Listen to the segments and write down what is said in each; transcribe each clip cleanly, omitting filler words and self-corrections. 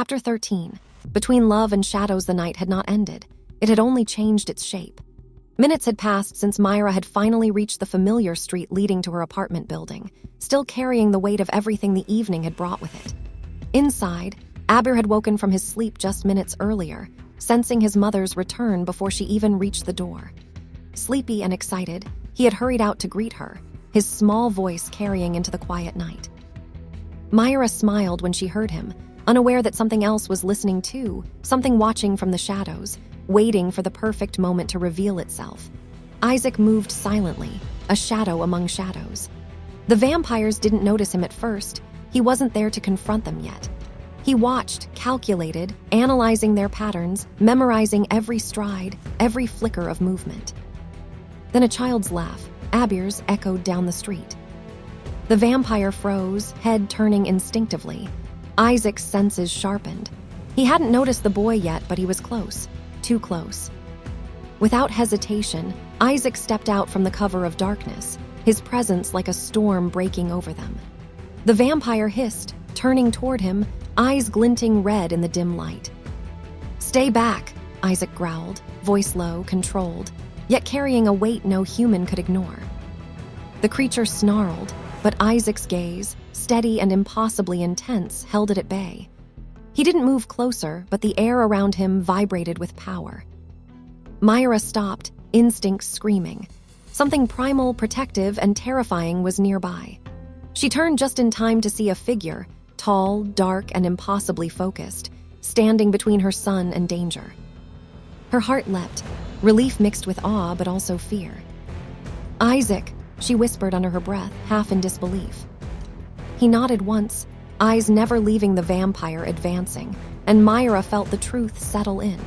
Chapter 13. Between love and shadows, the night had not ended. It had only changed its shape. Minutes had passed since Mira had finally reached the familiar street leading to her apartment building, still carrying the weight of everything the evening had brought with it. Inside, Abir had woken from his sleep just minutes earlier, sensing his mother's return before she even reached the door. Sleepy and excited, he had hurried out to greet her, his small voice carrying into the quiet night. Mira smiled when she heard him, unaware that something else was listening too, something watching from the shadows, waiting for the perfect moment to reveal itself. Izek moved silently, a shadow among shadows. The vampires didn't notice him at first. He wasn't there to confront them yet. He watched, calculated, analyzing their patterns, memorizing every stride, every flicker of movement. Then a child's laugh, Abir's, echoed down the street. The vampire froze, head turning instinctively. Izek's senses sharpened. He hadn't noticed the boy yet, but he was close. Too close. Without hesitation, Izek stepped out from the cover of darkness, his presence like a storm breaking over them. The vampire hissed, turning toward him, eyes glinting red in the dim light. "Stay back," Izek growled, voice low, controlled, yet carrying a weight no human could ignore. The creature snarled, but Izek's gaze, steady and impossibly intense, held it at bay. He didn't move closer, but the air around him vibrated with power. Mira stopped, instinct screaming. Something primal, protective, and terrifying was nearby. She turned just in time to see a figure, tall, dark, and impossibly focused, standing between her son and danger. Her heart leapt, relief mixed with awe, but also fear. "Izek," she whispered under her breath, half in disbelief. He nodded once, eyes never leaving the vampire, advancing, and Mira felt the truth settle in.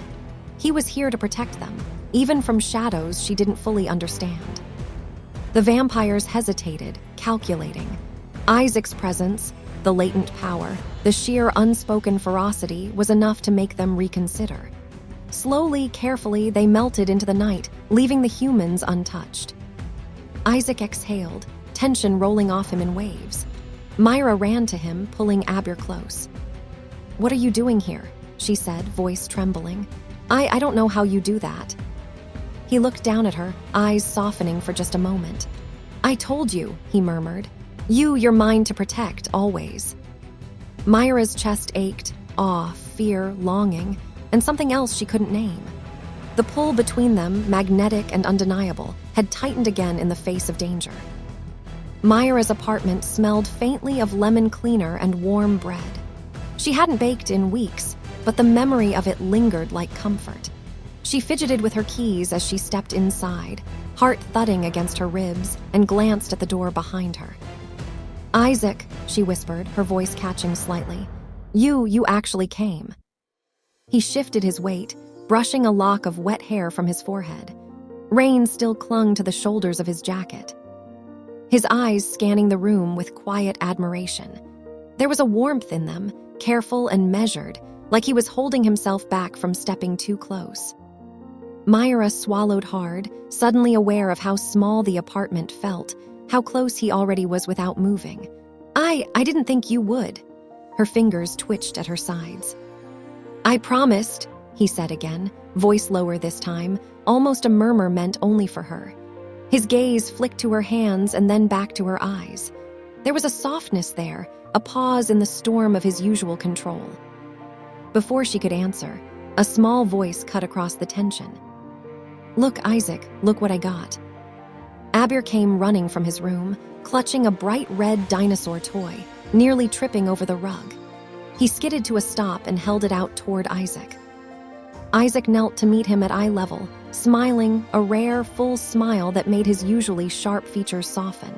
He was here to protect them, even from shadows she didn't fully understand. The vampires hesitated, calculating. Izek's presence, the latent power, the sheer unspoken ferocity was enough to make them reconsider. Slowly, carefully, they melted into the night, leaving the humans untouched. Izek exhaled, tension rolling off him in waves. Mira ran to him, pulling Abir close. "What are you doing here?" she said, voice trembling. I don't know how you do that." He looked down at her, eyes softening for just a moment. "I told you," he murmured. You're mine to protect, always." Myra's chest ached, awe, fear, longing, and something else she couldn't name. The pull between them, magnetic and undeniable, had tightened again in the face of danger. Myra's apartment smelled faintly of lemon cleaner and warm bread. She hadn't baked in weeks, but the memory of it lingered like comfort. She fidgeted with her keys as she stepped inside, heart thudding against her ribs, and glanced at the door behind her. "Izek," she whispered, her voice catching slightly. You actually came." He shifted his weight, brushing a lock of wet hair from his forehead. Rain still clung to the shoulders of his jacket. His eyes scanning the room with quiet admiration. There was a warmth in them, careful and measured, like he was holding himself back from stepping too close. Mira swallowed hard, suddenly aware of how small the apartment felt, how close he already was without moving. I didn't think you would." Her fingers twitched at her sides. "I promised," he said again, voice lower this time, almost a murmur meant only for her. His gaze flicked to her hands and then back to her eyes. There was a softness there, a pause in the storm of his usual control. Before she could answer, a small voice cut across the tension. "Look, Izek, look what I got." Abir came running from his room, clutching a bright red dinosaur toy, nearly tripping over the rug. He skidded to a stop and held it out toward Izek. Izek knelt to meet him at eye level, smiling, a rare, full smile that made his usually sharp features soften.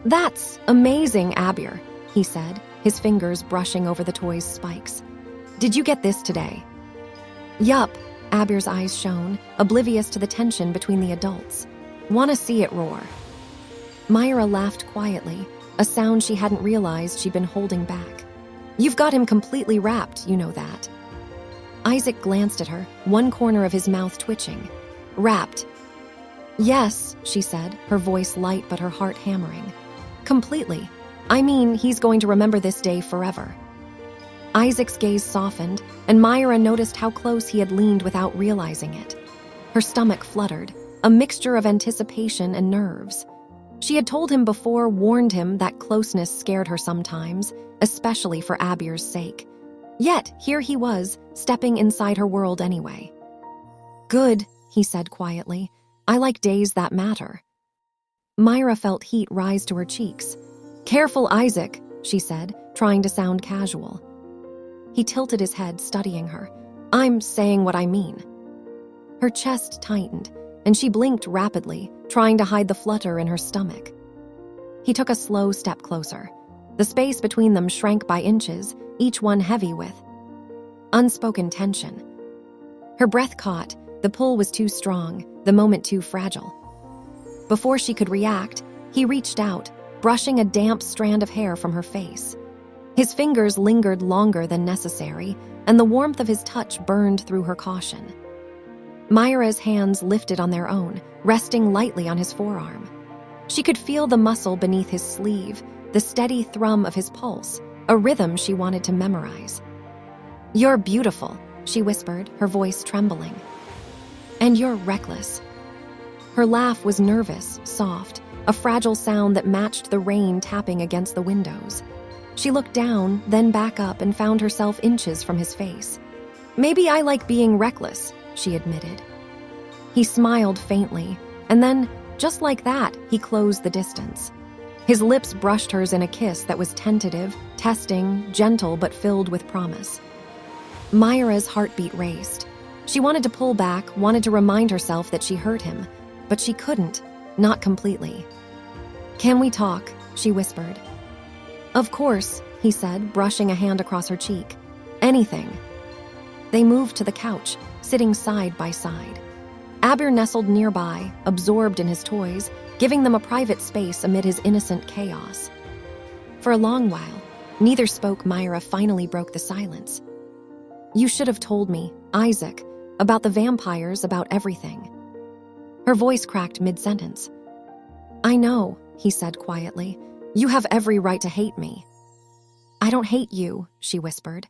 "That's amazing, Abir," he said, his fingers brushing over the toy's spikes. "Did you get this today?" "Yup," Abir's eyes shone, oblivious to the tension between the adults. "Wanna see it roar?" Mira laughed quietly, a sound she hadn't realized she'd been holding back. "You've got him completely wrapped, you know that." Izek glanced at her, one corner of his mouth twitching. "Wrapped?" "Yes," she said, her voice light but her heart hammering. "Completely. I mean, he's going to remember this day forever." Isaac's gaze softened, and Myra noticed how close he had leaned without realizing it. Her stomach fluttered, a mixture of anticipation and nerves. She had told him before, warned him that closeness scared her sometimes, especially for Abir's sake. Yet, here he was, stepping inside her world anyway. "Good," he said quietly. "I like days that matter." Myra felt heat rise to her cheeks. "Careful, Izek," she said, trying to sound casual. He tilted his head, studying her. "I'm saying what I mean." Her chest tightened, and she blinked rapidly, trying to hide the flutter in her stomach. He took a slow step closer. The space between them shrank by inches, each one heavy with unspoken tension. Her breath caught. The pull was too strong, the moment too fragile. Before she could react, he reached out, brushing a damp strand of hair from her face. His fingers lingered longer than necessary, and the warmth of his touch burned through her caution. Myra's hands lifted on their own, resting lightly on his forearm. She could feel the muscle beneath his sleeve, the steady thrum of his pulse, a rhythm she wanted to memorize. "You're beautiful," she whispered, her voice trembling. "And you're reckless." Her laugh was nervous, soft, a fragile sound that matched the rain tapping against the windows. She looked down, then back up, and found herself inches from his face. "Maybe I like being reckless," she admitted. He smiled faintly, and then, just like that, he closed the distance. His lips brushed hers in a kiss that was tentative, testing, gentle but filled with promise. Myra's heartbeat raced. She wanted to pull back, wanted to remind herself that she hurt him, but she couldn't, not completely. "Can we talk?" she whispered. "Of course," he said, brushing a hand across her cheek. "Anything." They moved to the couch, sitting side by side. Abir nestled nearby, absorbed in his toys, giving them a private space amid his innocent chaos. For a long while, neither spoke. Myra finally broke the silence. "You should have told me, Izek, about the vampires, about everything." Her voice cracked mid-sentence. "I know," he said quietly. "You have every right to hate me." "I don't hate you," she whispered.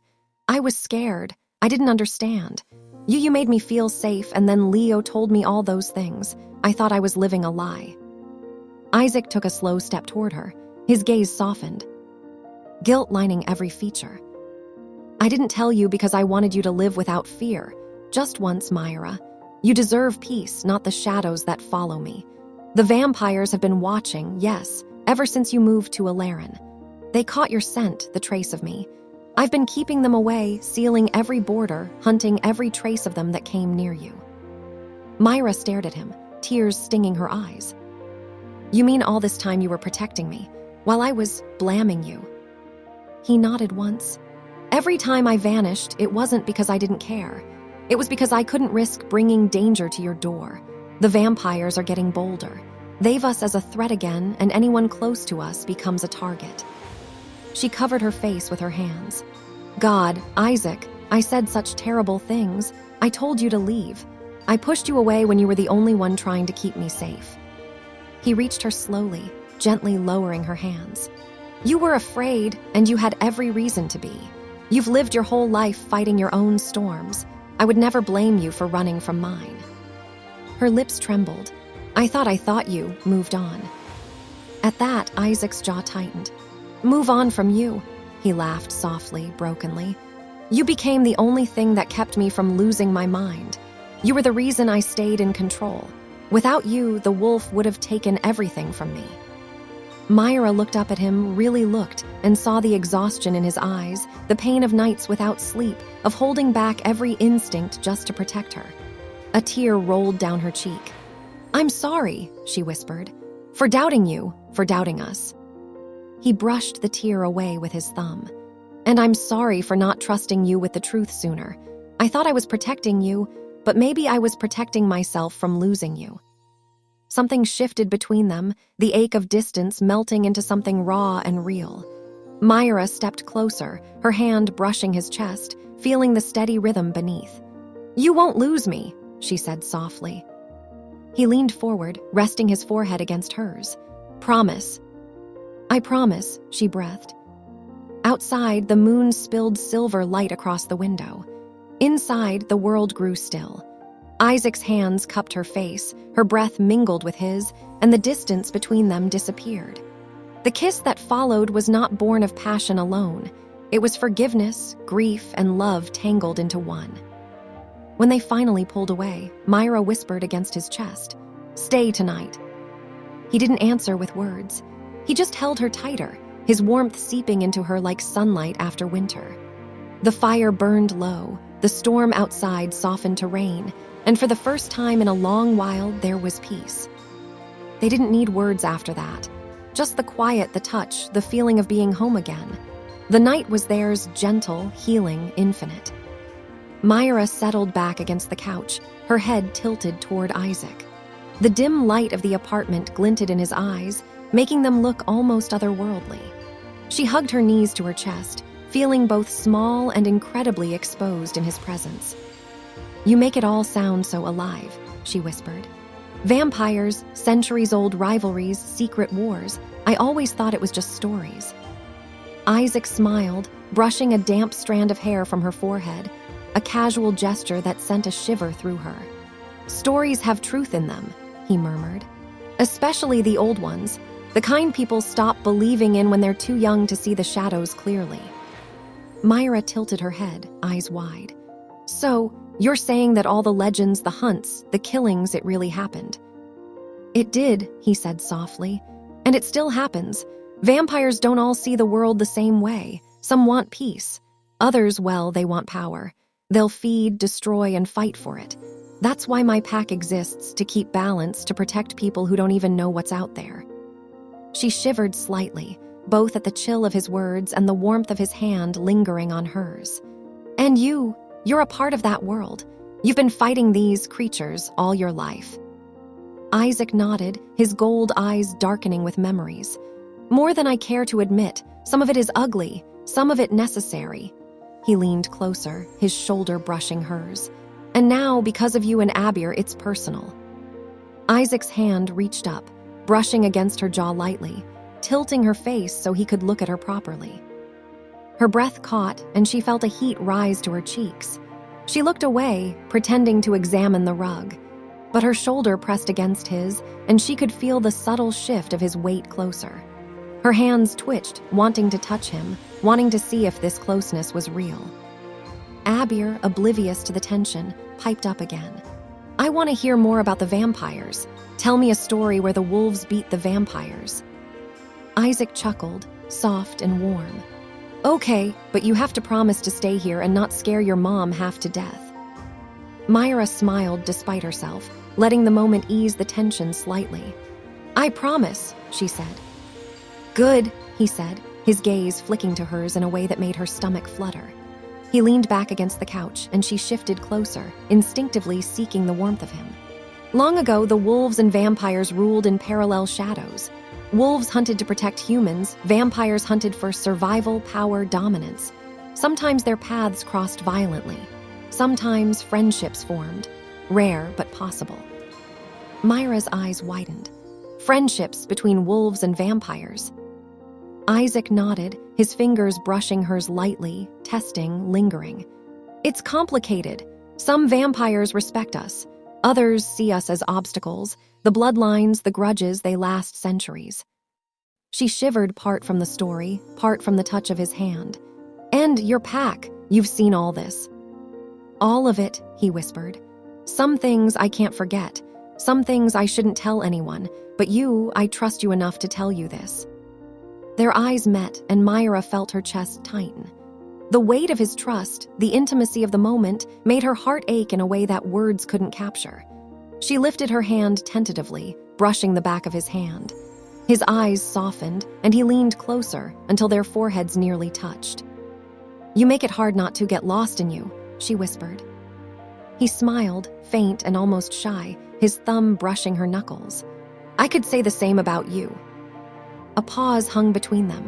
"I was scared. I didn't understand. You made me feel safe, and then Leo told me all those things. I thought I was living a lie." Izek took a slow step toward her. His gaze softened, guilt lining every feature. "I didn't tell you because I wanted you to live without fear. Just once, Myra. You deserve peace, not the shadows that follow me. The vampires have been watching, yes, ever since you moved to Alarin. They caught your scent, the trace of me. I've been keeping them away, sealing every border, hunting every trace of them that came near you." Myra stared at him, tears stinging her eyes. "You mean all this time you were protecting me, while I was blaming you?" He nodded once. "Every time I vanished, it wasn't because I didn't care. It was because I couldn't risk bringing danger to your door. The vampires are getting bolder. They've us as a threat again, and anyone close to us becomes a target." She covered her face with her hands. "God, Izek, I said such terrible things. I told you to leave. I pushed you away when you were the only one trying to keep me safe." He reached her slowly, gently lowering her hands. "You were afraid, and you had every reason to be. You've lived your whole life fighting your own storms. I would never blame you for running from mine." Her lips trembled. I thought you moved on." At that, Izek's jaw tightened. "Move on from you," he laughed softly, brokenly. "You became the only thing that kept me from losing my mind. You were the reason I stayed in control. Without you, the wolf would have taken everything from me." Myra looked up at him, really looked, and saw the exhaustion in his eyes, the pain of nights without sleep, of holding back every instinct just to protect her. A tear rolled down her cheek. "I'm sorry," she whispered, "for doubting you, for doubting us." He brushed the tear away with his thumb. "And I'm sorry for not trusting you with the truth sooner. I thought I was protecting you, but maybe I was protecting myself from losing you." Something shifted between them, the ache of distance melting into something raw and real. Myra stepped closer, her hand brushing his chest, feeling the steady rhythm beneath. "You won't lose me," she said softly. He leaned forward, resting his forehead against hers. "Promise." "I promise," she breathed. Outside, the moon spilled silver light across the window. Inside, the world grew still. Izek's hands cupped her face, her breath mingled with his, and the distance between them disappeared. The kiss that followed was not born of passion alone. It was forgiveness, grief, and love tangled into one. When they finally pulled away, Mira whispered against his chest, "Stay tonight." He didn't answer with words. He just held her tighter, his warmth seeping into her like sunlight after winter. The fire burned low, the storm outside softened to rain, and for the first time in a long while, there was peace. They didn't need words after that. Just the quiet, the touch, the feeling of being home again. The night was theirs, gentle, healing, infinite. Mira settled back against the couch, her head tilted toward Izek. The dim light of the apartment glinted in his eyes, making them look almost otherworldly. She hugged her knees to her chest, feeling both small and incredibly exposed in his presence. "You make it all sound so alive," she whispered. "Vampires, centuries-old rivalries, secret wars. I always thought it was just stories." Izek smiled, brushing a damp strand of hair from her forehead, a casual gesture that sent a shiver through her. "Stories have truth in them," he murmured. "Especially the old ones, the kind people stop believing in when they're too young to see the shadows clearly." Mira tilted her head, eyes wide. "So, you're saying that all the legends, the hunts, the killings, it really happened?" "It did," he said softly. "And it still happens. Vampires don't all see the world the same way. Some want peace. Others, well, they want power. They'll feed, destroy, and fight for it. That's why my pack exists, to keep balance, to protect people who don't even know what's out there." She shivered slightly, both at the chill of his words and the warmth of his hand lingering on hers. "And you're a part of that world. You've been fighting these creatures all your life." Izek nodded, his gold eyes darkening with memories. "More than I care to admit. Some of it is ugly, some of it necessary." He leaned closer, his shoulder brushing hers. "And now, because of you and Abir, it's personal." Izek's hand reached up, brushing against her jaw lightly, tilting her face so he could look at her properly. Her breath caught, and she felt a heat rise to her cheeks. She looked away, pretending to examine the rug. But her shoulder pressed against his, and she could feel the subtle shift of his weight closer. Her hands twitched, wanting to touch him, wanting to see if this closeness was real. Abir, oblivious to the tension, piped up again. "I want to hear more about the vampires. Tell me a story where the wolves beat the vampires." Izek chuckled, soft and warm. "Okay, but you have to promise to stay here and not scare your mom half to death." Mira smiled despite herself, letting the moment ease the tension slightly. "I promise," she said. "Good," he said, his gaze flicking to hers in a way that made her stomach flutter. He leaned back against the couch, and she shifted closer, instinctively seeking the warmth of him. Long ago, the wolves and vampires ruled in parallel shadows. Wolves hunted to protect humans, vampires hunted for survival, power, dominance. Sometimes their paths crossed violently. Sometimes friendships formed, rare but possible. Mira's eyes widened. Friendships between wolves and vampires. Izek nodded, his fingers brushing hers lightly, testing, lingering. "It's complicated. Some vampires respect us. Others see us as obstacles. The bloodlines, the grudges, they last centuries." She shivered, part from the story, part from the touch of his hand. "And your pack, you've seen all this." "All of it," he whispered. "Some things I can't forget. Some things I shouldn't tell anyone. But you, I trust you enough to tell you this." Their eyes met, and Mira felt her chest tighten. The weight of his trust, the intimacy of the moment, made her heart ache in a way that words couldn't capture. She lifted her hand tentatively, brushing the back of his hand. His eyes softened, and he leaned closer until their foreheads nearly touched. "You make it hard not to get lost in you," she whispered. He smiled, faint and almost shy, his thumb brushing her knuckles. "I could say the same about you." A pause hung between them,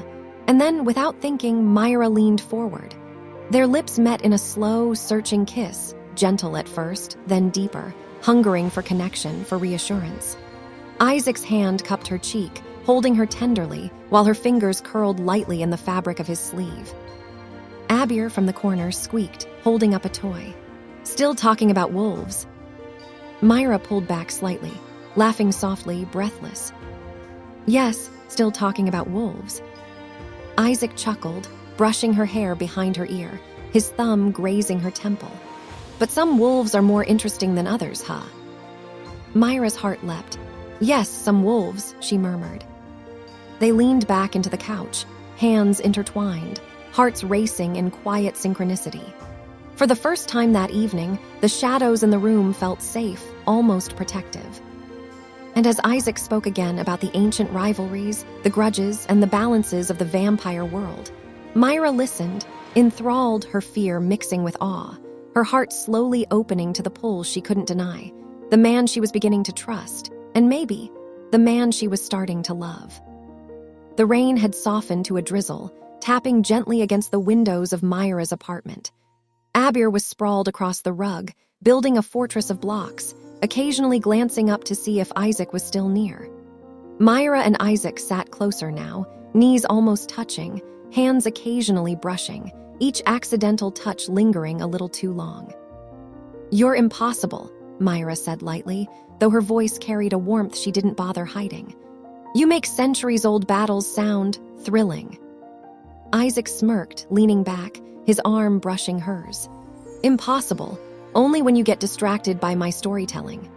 and then, without thinking, Mira leaned forward. Their lips met in a slow, searching kiss, gentle at first, then deeper, hungering for connection, for reassurance. Izek's hand cupped her cheek, holding her tenderly while her fingers curled lightly in the fabric of his sleeve. Abir from the corner squeaked, holding up a toy. "Still talking about wolves." Mira pulled back slightly, laughing softly, breathless. "Yes, still talking about wolves." Izek chuckled, brushing her hair behind her ear, his thumb grazing her temple. "But some wolves are more interesting than others, huh?" Myra's heart leapt. "Yes, some wolves," she murmured. They leaned back into the couch, hands intertwined, hearts racing in quiet synchronicity. For the first time that evening, the shadows in the room felt safe, almost protective. And as Izek spoke again about the ancient rivalries, the grudges, and the balances of the vampire world, Mira listened, enthralled, her fear mixing with awe, her heart slowly opening to the pull she couldn't deny, the man she was beginning to trust, and maybe the man she was starting to love. The rain had softened to a drizzle, tapping gently against the windows of Myra's apartment. Abir was sprawled across the rug, building a fortress of blocks, occasionally glancing up to see if Izek was still near. Mira and Izek sat closer now, knees almost touching, hands occasionally brushing, each accidental touch lingering a little too long. "You're impossible," Mira said lightly, though her voice carried a warmth she didn't bother hiding. "You make centuries-old battles sound thrilling." Izek smirked, leaning back, his arm brushing hers. "Impossible, only when you get distracted by my storytelling."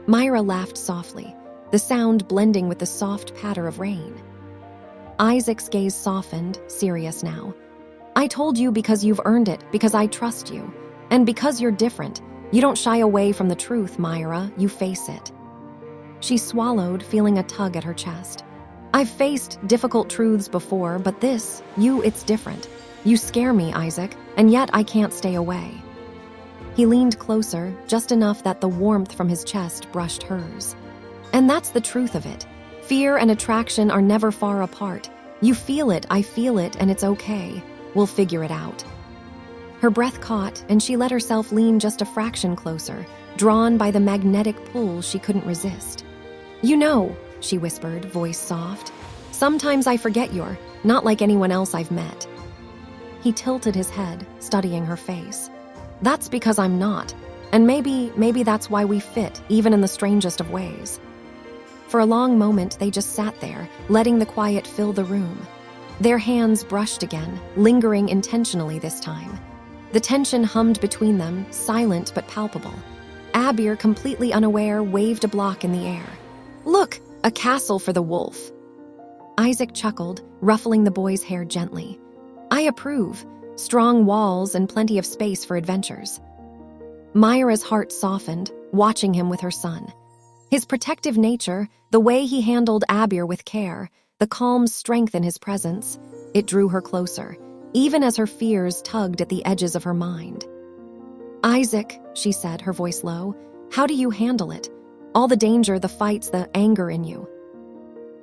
Mira laughed softly, the sound blending with the soft patter of rain. Izek's gaze softened, serious now. "I told you because you've earned it, because I trust you. And because you're different. You don't shy away from the truth, Mira, you face it." She swallowed, feeling a tug at her chest. "I've faced difficult truths before, but this, it's different. You scare me, Izek, and yet I can't stay away." He leaned closer, just enough that the warmth from his chest brushed hers. "And that's the truth of it. Fear and attraction are never far apart. You feel it, I feel it, and it's okay. We'll figure it out." Her breath caught, and she let herself lean just a fraction closer, drawn by the magnetic pull she couldn't resist. "You know," she whispered, voice soft, "sometimes I forget you're not like anyone else I've met." He tilted his head, studying her face. "That's because I'm not, and maybe that's why we fit, even in the strangest of ways." For a long moment, they just sat there, letting the quiet fill the room. Their hands brushed again, lingering intentionally this time. The tension hummed between them, silent but palpable. Abir, completely unaware, waved a block in the air. "Look, a castle for the wolf." Izek chuckled, ruffling the boy's hair gently. "I approve. Strong walls and plenty of space for adventures." Myra's heart softened, watching him with her son. His protective nature, the way he handled Abir with care, the calm strength in his presence, it drew her closer, even as her fears tugged at the edges of her mind. "Izek," she said, her voice low, "how do you handle it? All the danger, the fights, the anger in you."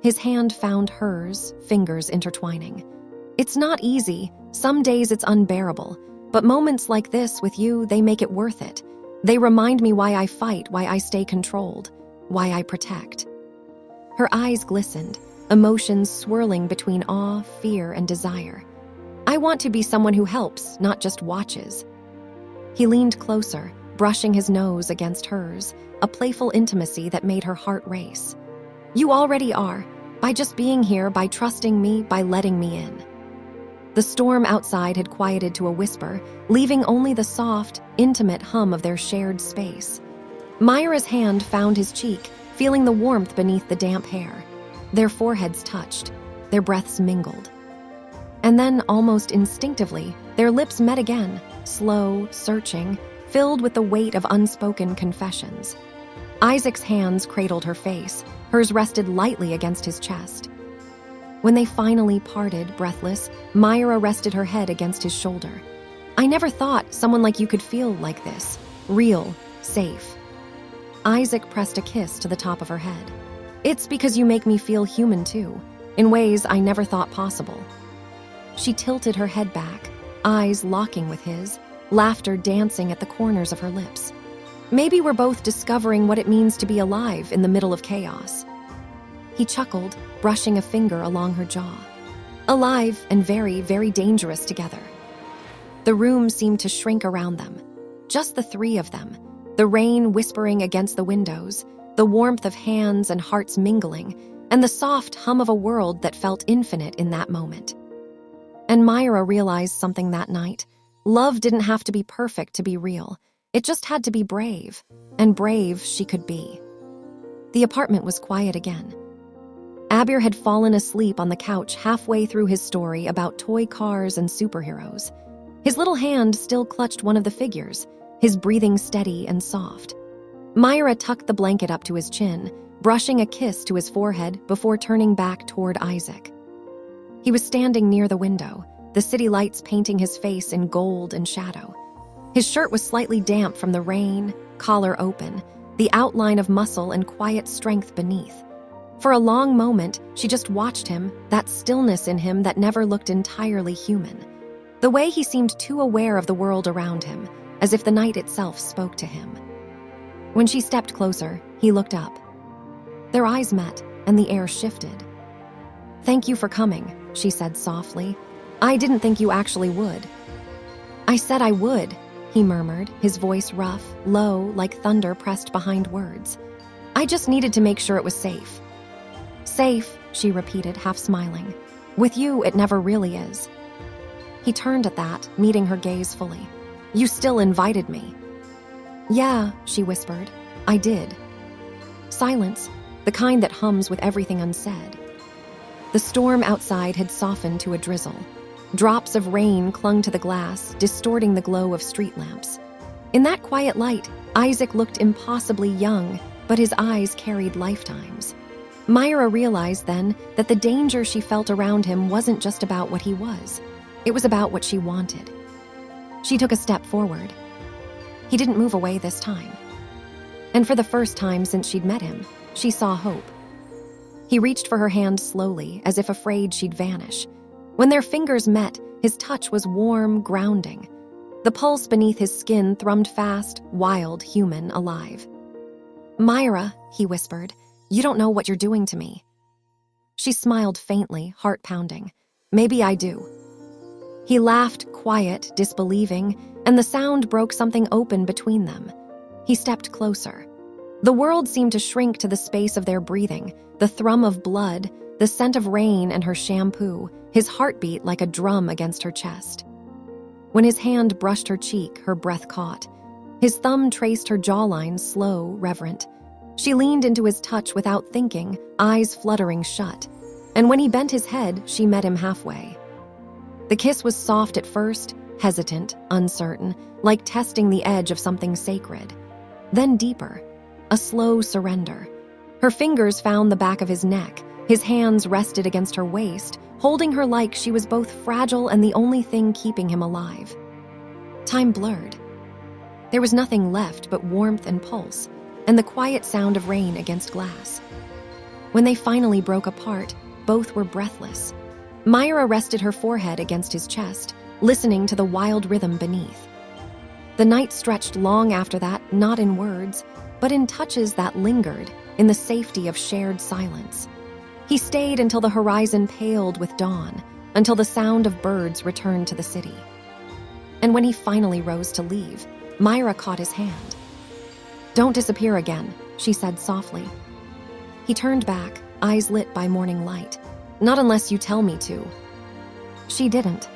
His hand found hers, fingers intertwining. "It's not easy. Some days it's unbearable. But moments like this with you, they make it worth it. They remind me why I fight, why I stay controlled, why I protect." Her eyes glistened, emotions swirling between awe, fear, and desire. "I want to be someone who helps, not just watches." He leaned closer, brushing his nose against hers, a playful intimacy that made her heart race. "You already are, by just being here, by trusting me, by letting me in." The storm outside had quieted to a whisper, leaving only the soft, intimate hum of their shared space. Myra's hand found his cheek, feeling the warmth beneath the damp hair. Their foreheads touched, their breaths mingled. And then, almost instinctively, their lips met again, slow, searching, filled with the weight of unspoken confessions. Izek's hands cradled her face, hers rested lightly against his chest. When they finally parted, breathless, Mira rested her head against his shoulder. "I never thought someone like you could feel like this. Real, safe." Izek pressed a kiss to the top of her head. "It's because you make me feel human too, in ways I never thought possible." She tilted her head back, eyes locking with his, laughter dancing at the corners of her lips. "Maybe we're both discovering what it means to be alive in the middle of chaos." he chuckled, brushing a finger along her jaw. Alive and very, very dangerous together. The room seemed to shrink around them. Just the three of them. The rain whispering against the windows, the warmth of hands and hearts mingling, and the soft hum of a world that felt infinite in that moment. And Mira realized something that night. Love didn't have to be perfect to be real. It just had to be brave, and brave she could be. The apartment was quiet again. Abir had fallen asleep on the couch halfway through his story about toy cars and superheroes. His little hand still clutched one of the figures, his breathing steady and soft. Mira tucked the blanket up to his chin, brushing a kiss to his forehead before turning back toward Izek. He was standing near the window, the city lights painting his face in gold and shadow. His shirt was slightly damp from the rain, collar open, the outline of muscle and quiet strength beneath. For a long moment, she just watched him, that stillness in him that never looked entirely human. The way he seemed too aware of the world around him, as if the night itself spoke to him. When she stepped closer, he looked up. Their eyes met, and the air shifted. "Thank you for coming," she said softly. "I didn't think you actually would." "I said I would," he murmured, his voice rough, low, like thunder pressed behind words. "I just needed to make sure it was safe." "Safe," she repeated, half smiling. "With you, it never really is." He turned at that, meeting her gaze fully. "You still invited me." "Yeah," she whispered. "I did." Silence, the kind that hums with everything unsaid. The storm outside had softened to a drizzle. Drops of rain clung to the glass, distorting the glow of street lamps. In that quiet light, Izek looked impossibly young, but his eyes carried lifetimes. Mira realized then that the danger she felt around him wasn't just about what he was. It was about what she wanted. She took a step forward. He didn't move away this time. And for the first time since she'd met him, she saw hope. He reached for her hand slowly, as if afraid she'd vanish. When their fingers met, his touch was warm, grounding. The pulse beneath his skin thrummed fast, wild, human, alive. "Mira," he whispered, "you don't know what you're doing to me." She smiled faintly, heart pounding. "Maybe I do." He laughed, quiet, disbelieving, and the sound broke something open between them. He stepped closer. The world seemed to shrink to the space of their breathing, the thrum of blood, the scent of rain and her shampoo, his heartbeat like a drum against her chest. When his hand brushed her cheek, her breath caught. His thumb traced her jawline, slow, reverent. She leaned into his touch without thinking, eyes fluttering shut. And when he bent his head, she met him halfway. The kiss was soft at first, hesitant, uncertain, like testing the edge of something sacred. Then deeper, a slow surrender. Her fingers found the back of his neck. His hands rested against her waist, holding her like she was both fragile and the only thing keeping him alive. Time blurred. There was nothing left but warmth and pulse, and the quiet sound of rain against glass. When they finally broke apart, both were breathless. Mira rested her forehead against his chest, listening to the wild rhythm beneath. The night stretched long after that, not in words, but in touches that lingered, in the safety of shared silence. He stayed until the horizon paled with dawn, until the sound of birds returned to the city. And when he finally rose to leave, Mira caught his hand. "Don't disappear again," she said softly. He turned back, eyes lit by morning light. "Not unless you tell me to." She didn't.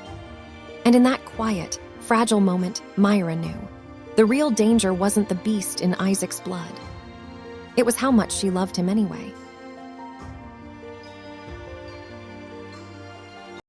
And in that quiet, fragile moment, Mira knew. The real danger wasn't the beast in Izek's blood. It was how much she loved him anyway.